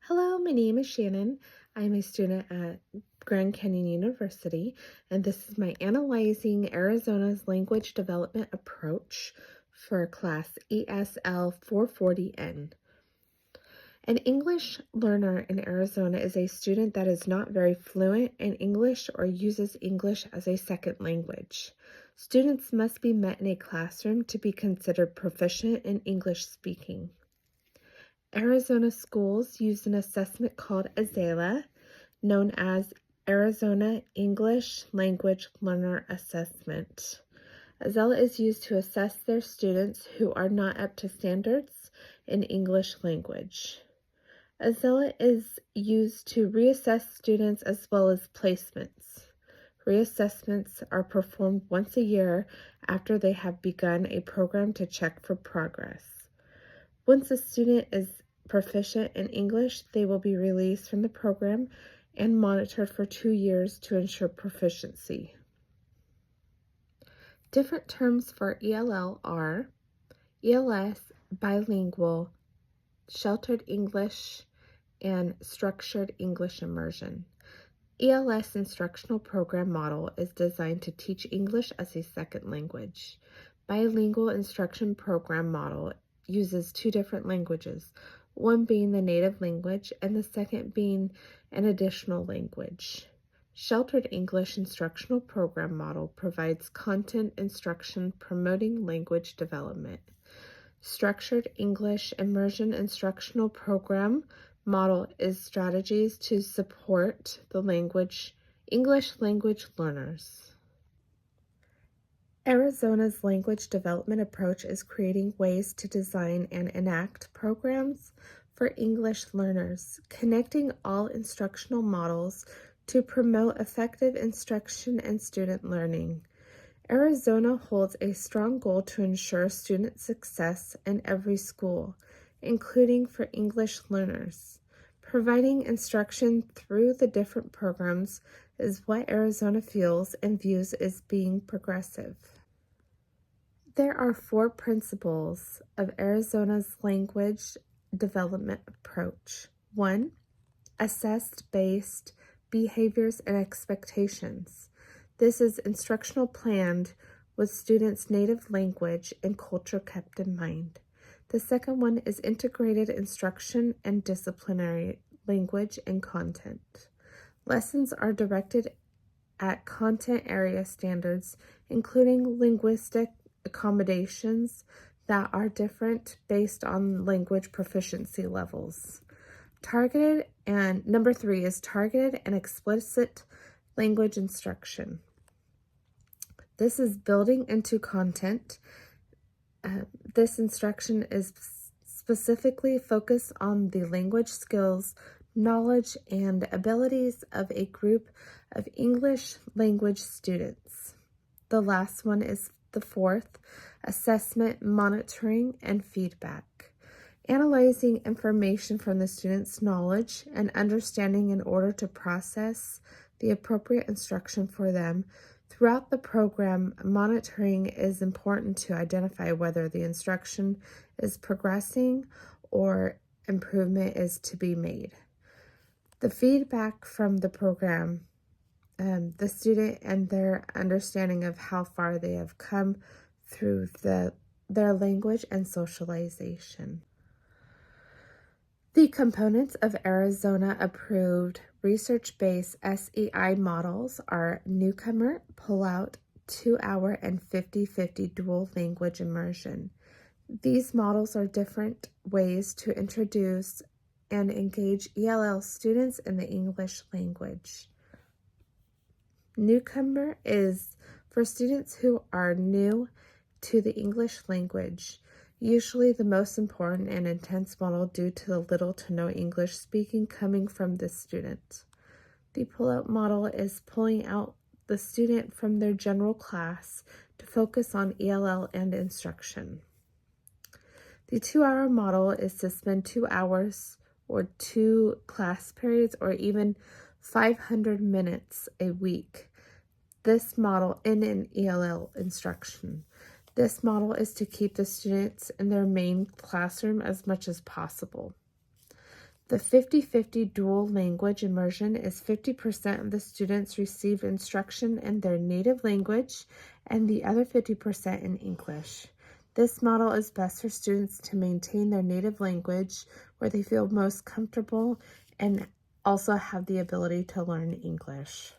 Hello, my name is Shannon. I'm a student at Grand Canyon University, and this is my Analyzing Arizona's Language Development Approach for class ESL-440N. An English learner in Arizona is a student that is not very fluent in English or uses English as a second language. Students must be met in a classroom to be considered proficient in English speaking. Arizona schools use an assessment called ESL, known as Arizona English Language Learner Assessment. ESL is used to assess their students who are not up to standards in English language. ESL is used to reassess students as well as placements. Reassessments are performed once a year after they have begun a program to check for progress. Once a student is proficient in English, they will be released from the program and monitored for 2 years to ensure proficiency. Different terms for ELL are ELS, bilingual, sheltered English, and structured English immersion. ELS instructional program model is designed to teach English as a second language. Bilingual instruction program model uses 2 different languages, one being the native language and the second being an additional language. Sheltered English instructional program model provides content instruction promoting language development. Structured English immersion instructional program model is strategies to support the English language learners. Arizona's language development approach is creating ways to design and enact programs for English learners, connecting all instructional models to promote effective instruction and student learning. Arizona holds a strong goal to ensure student success in every school, including for English learners. Providing instruction through the different programs is what Arizona feels and views as being progressive. There are 4 principles of Arizona's language development approach. 1. Assessed-based behaviors and expectations. This is instructional planned with students' native language and culture kept in mind. The second one is integrated instruction and disciplinary language and content. Lessons are directed at content area standards, including linguistic accommodations that are different based on language proficiency levels. Number 3 is targeted and explicit language instruction. This is building into content. This instruction is specifically focused on the language skills, knowledge, and abilities of a group of English language students. The last one is the 4th, assessment, monitoring, and feedback. Analyzing information from the student's knowledge and understanding in order to process the appropriate instruction for them. Throughout the program, monitoring is important to identify whether the instruction is progressing or improvement is to be made. The feedback from the program, the student and their understanding of how far they have come through their language and socialization. The components of Arizona-approved research-based SEI models are newcomer, pull-out, 2-hour, and 50-50 dual language immersion. These models are different ways to introduce and engage ELL students in the English language. Newcomer is for students who are new to the English language, usually the most important and intense model due to the little to no English speaking coming from the student. The pull-out model is pulling out the student from their general class to focus on ELL and instruction. The 2-hour model is to spend 2 hours or 2 class periods or even 500 minutes a week. This model in an ELL instruction. This model is to keep the students in their main classroom as much as possible. The 50-50 dual language immersion is 50% of the students receive instruction in their native language and the other 50% in English. This model is best for students to maintain their native language where they feel most comfortable and also have the ability to learn English.